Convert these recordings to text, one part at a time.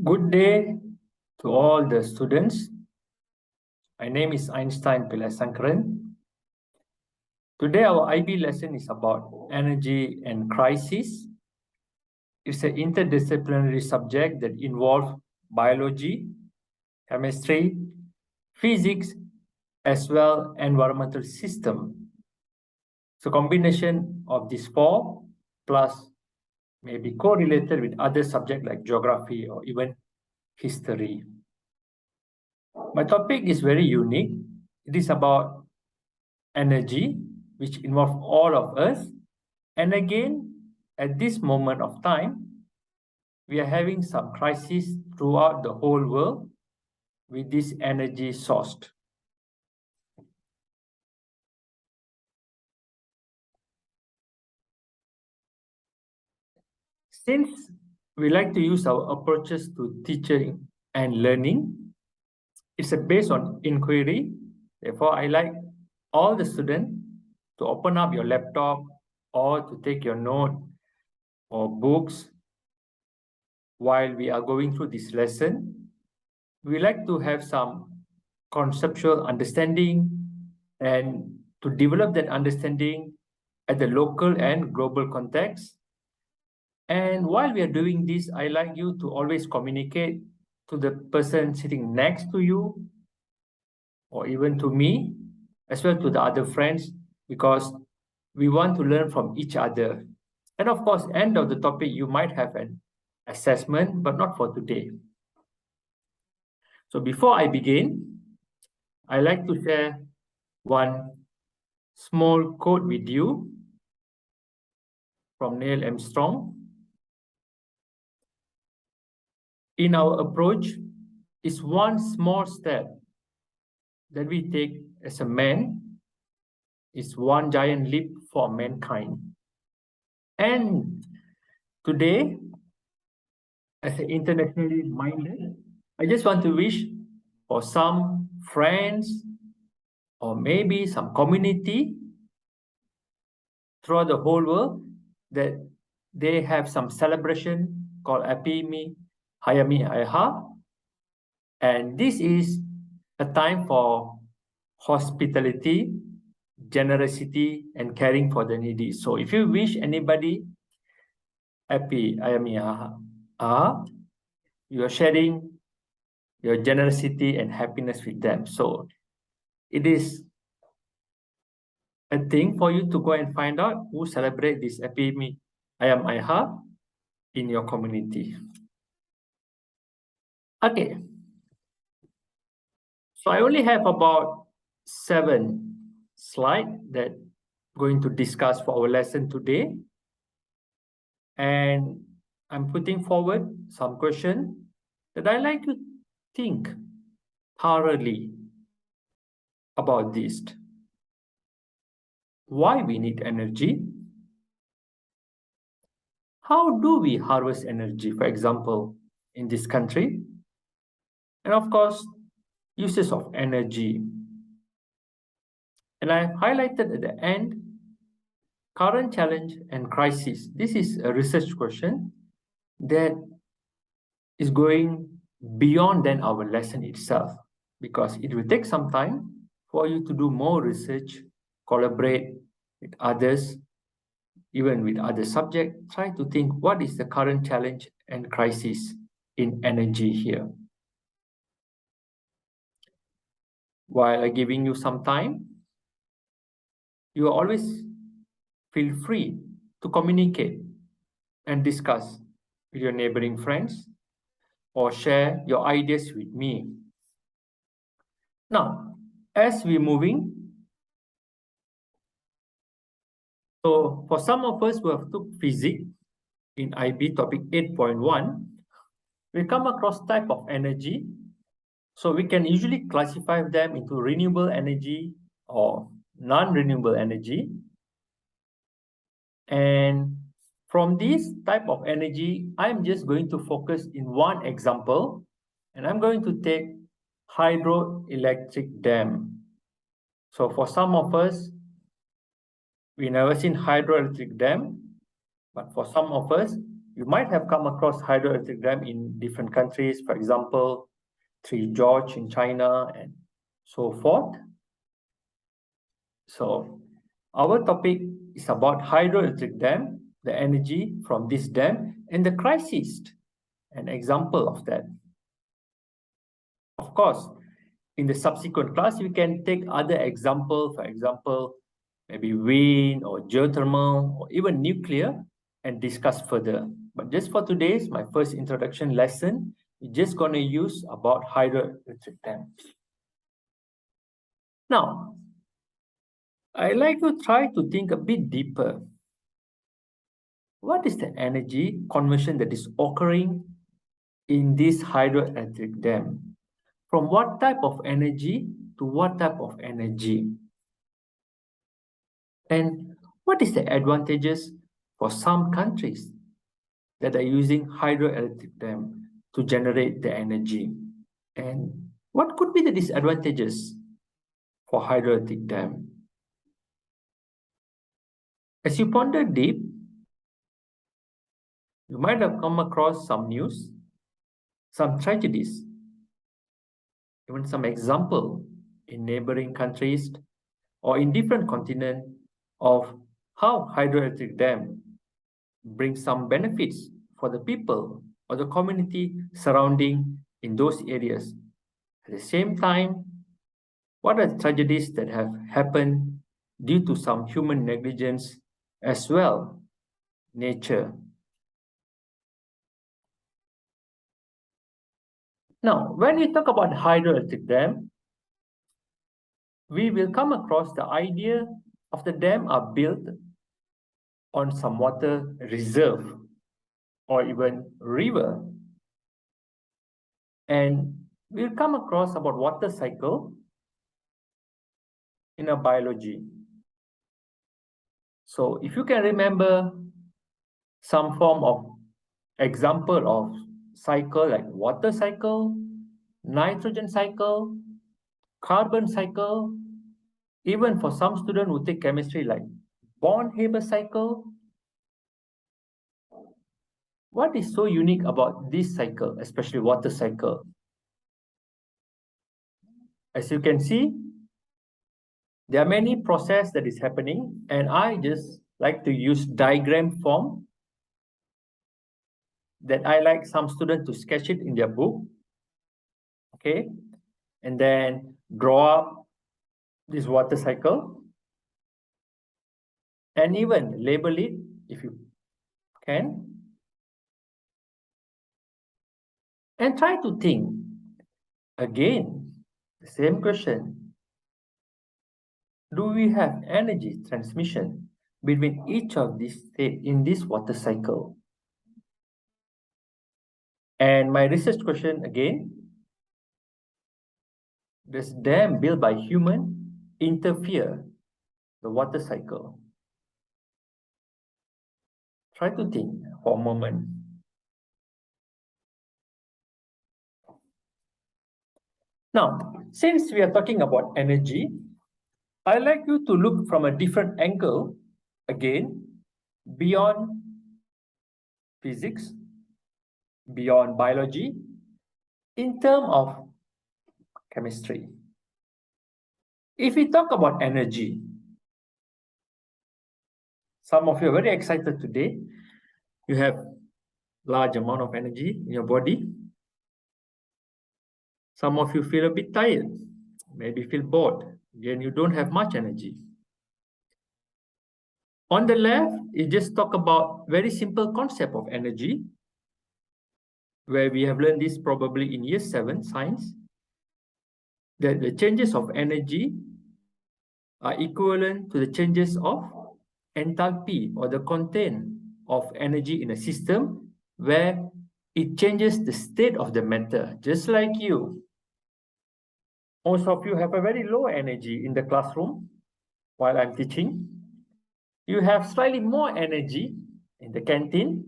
Good day to all the students. My name is Einstein Pilasankaran. Today our IB lesson is about energy and crisis. It's an interdisciplinary subject that involves biology, chemistry, physics, as well environmental system. So combination of these four plus may be correlated with other subjects like geography or even history. My topic is very unique. It is about energy, which involves all of us. And again, at this moment of time, we are having some crisis throughout the whole world with this energy source. Since we like to use our approaches to teaching and learning, it's based on inquiry. Therefore, I like all the students to open up your laptop or to take your note or books while we are going through this lesson. We like to have some conceptual understanding and to develop that understanding at the local and global context. And while we are doing this, I like you to always communicate to the person sitting next to you or even to me, as well to the other friends, because we want to learn from each other. And of course, end of the topic, you might have an assessment, but not for today. So before I begin, I like to share one small quote with you from Neil Armstrong. In our approach, is one small step that we take as a man is one giant leap for mankind. And today, as an internationally minded, I just want to wish for some friends or maybe some community throughout the whole world that they have some celebration called Apimi Hayami Aiha. And this is a time for hospitality, generosity, and caring for the needy. So if you wish anybody happy Hayami Aiha, you are sharing your generosity and happiness with them. So it is a thing for you to go and find out who celebrate this Apimi Ayam Aiha in your community. Okay. So I only have about 7 slides that I'm going to discuss for our lesson today. And I'm putting forward some questions that I like to think thoroughly about this. Why we need energy? How do we harvest energy, for example, in this country? And of course, uses of energy. And I highlighted at the end, current challenge and crisis. This is a research question that is going beyond than our lesson itself, because it will take some time for you to do more research, collaborate with others, even with other subjects, try to think what is the current challenge and crisis in energy here. While giving you some time, you always feel free to communicate and discuss with your neighboring friends or share your ideas with me. Now, as we're moving, so for some of us who have took physics in IB topic 8.1, we come across type of energy. So we can usually classify them into renewable energy or non-renewable energy. And from this type of energy, I'm just going to focus in one example, and I'm going to take hydroelectric dam. So for some of us, we never seen hydroelectric dam, but for some of us, You might have come across hydroelectric dam in different countries, for example, Three Gorge in China and so forth. So our topic is about hydroelectric dam, the energy from this dam, and the crisis, an example of that. Of course, in the subsequent class, we can take other examples, for example, maybe wind or geothermal or even nuclear and discuss further. But just for today's, my first introduction lesson, we're just going to use about hydroelectric dam. Now, I'd like to try to think a bit deeper. What is the energy conversion that is occurring in this hydroelectric dam? From what type of energy to what type of energy? And what is the advantages for some countries that are using hydroelectric dam to generate the energy? And what could be the disadvantages for hydroelectric dam? As you ponder deep, you might have come across some news, some tragedies, even some example in neighboring countries or in different continents of how hydroelectric dam brings some benefits for the people or the community surrounding in those areas. At the same time, what are the tragedies that have happened due to some human negligence as well, nature? Now, when we talk about hydroelectric dam, we will come across the idea of the dam are built on some water reserve or even river. And we'll come across about water cycle in a biology. So if you can remember some form of example of cycle like water cycle, nitrogen cycle, carbon cycle, even for some students who take chemistry like Born-Haber cycle. What is so unique about this cycle, especially water cycle? As you can see, there are many processes that is happening, and I just like to use diagram form that I like some students to sketch it in their book, okay? And then draw up this water cycle and even label it if you can. And try to think, again, the same question. Do we have energy transmission between each of these states in this water cycle? And my research question again, does dam built by human interfere the water cycle? Try to think for a moment. Now, since we are talking about energy, I'd like you to look from a different angle, again, beyond physics, beyond biology, in terms of chemistry. If we talk about energy, some of you are very excited today. You have large amount of energy in your body. Some of you feel a bit tired, maybe feel bored. Again, you don't have much energy. On the left, it just talk about very simple concept of energy, where we have learned this probably in year 7 science, that the changes of energy are equivalent to the changes of enthalpy or the content of energy in a system, where it changes the state of the matter, just like you. Most of you have a very low energy in the classroom while I'm teaching. You have slightly more energy in the canteen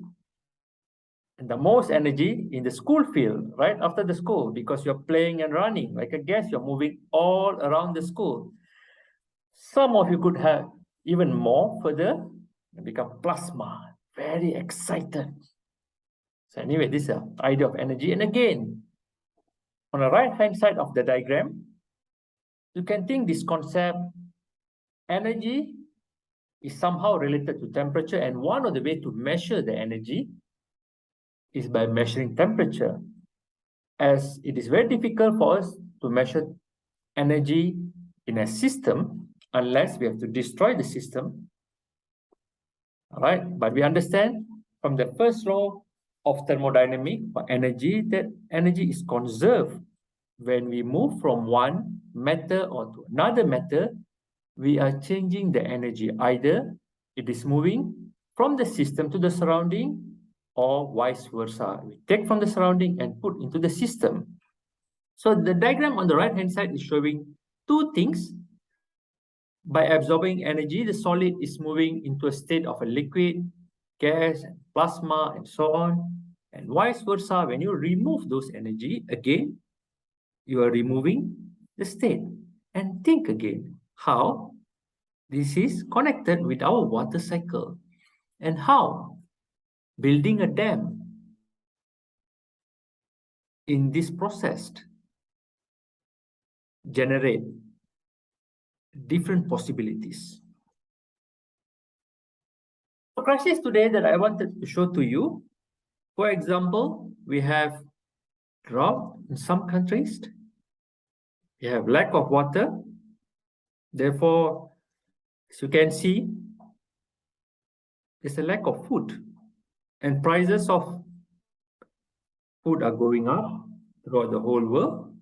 and the most energy in the school field, right after the school, because you're playing and running. Like a guess, you're moving all around the school. Some of you could have even more further and become plasma, very excited. So anyway, this is the idea of energy. And again, on the right-hand side of the diagram, you can think this concept, energy is somehow related to temperature, and one of the way to measure the energy is by measuring temperature, as it is very difficult for us to measure energy in a system unless we have to destroy the system. All right, but we understand from the first law of thermodynamics for energy that energy is conserved when we move from one matter or to another matter. We are changing the energy, either it is moving from the system to the surrounding or vice versa. We take from the surrounding and put into the system. So the diagram on the right hand side is showing two things. By absorbing energy, the solid is moving into a state of a liquid, gas, and plasma, and so on. And vice versa, when you remove those energy, again, you are removing the state. And think again, how this is connected with our water cycle, and how building a dam in this process generate different possibilities. So crisis today that I wanted to show to you, for example, we have drought in some countries, we have lack of water, therefore, as you can see, there's a lack of food, and prices of food are going up throughout the whole world.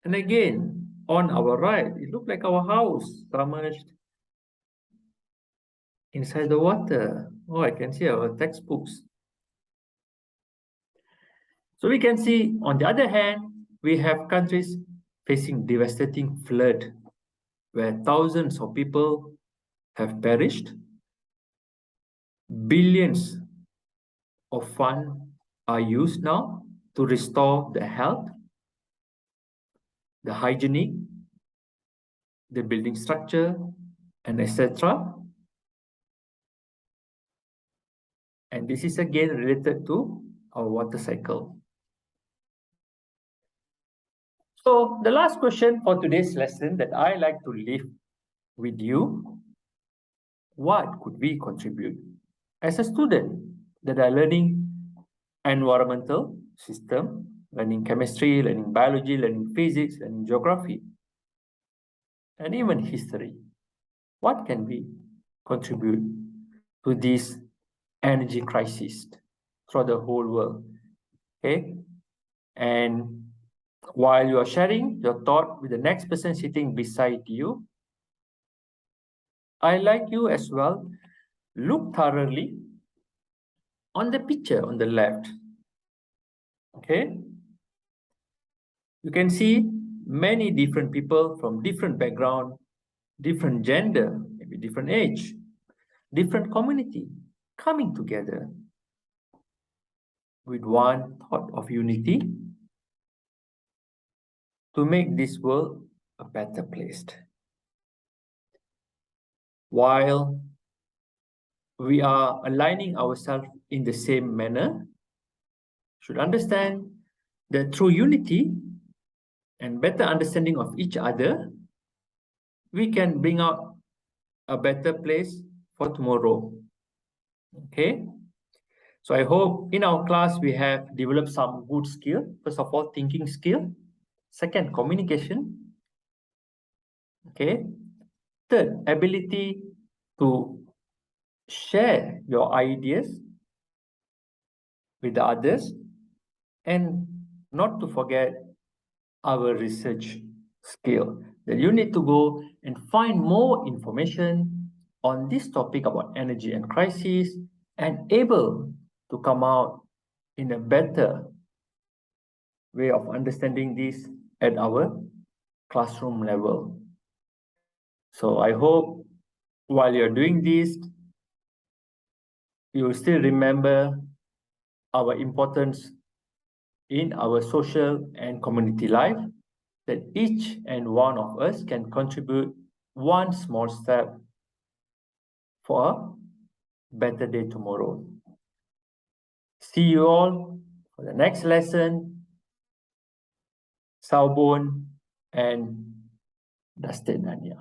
And again, on our right, it looks like our house submerged inside the water. Oh, I can see our textbooks. So we can see, on the other hand, we have countries facing devastating flood, where thousands of people have perished. Billions of funds are used now to restore the health, the hygienic, the building structure, and etc. And this is again related to our water cycle. So the last question for today's lesson that I like to leave with you, what could we contribute as a student that are learning environmental system, learning chemistry, learning biology, learning physics, learning geography, and even history? What can we contribute to this energy crisis throughout the whole world? Okay, and while you are sharing your thought with the next person sitting beside you, I like you as well, look thoroughly on the picture on the left. Okay, you can see many different people from different background, different gender, maybe different age, different community coming together with one thought of unity to make this world a better place. While we are aligning ourselves in the same manner, should understand that through unity and better understanding of each other, we can bring out a better place for tomorrow. Okay, so I hope in our class we have developed some good skill. First of all, thinking skill. Second, communication. Okay, third, ability to share your ideas with the others, and not to forget our research skill, that you need to go and find more information on this topic about energy and crisis, and able to come out in a better way of understanding this at our classroom level. So I hope while you're doing this, you will still remember our importance in our social and community life, that each and one of us can contribute one small step for a better day tomorrow. See you all for the next lesson. Saubon and Dustin Nanya.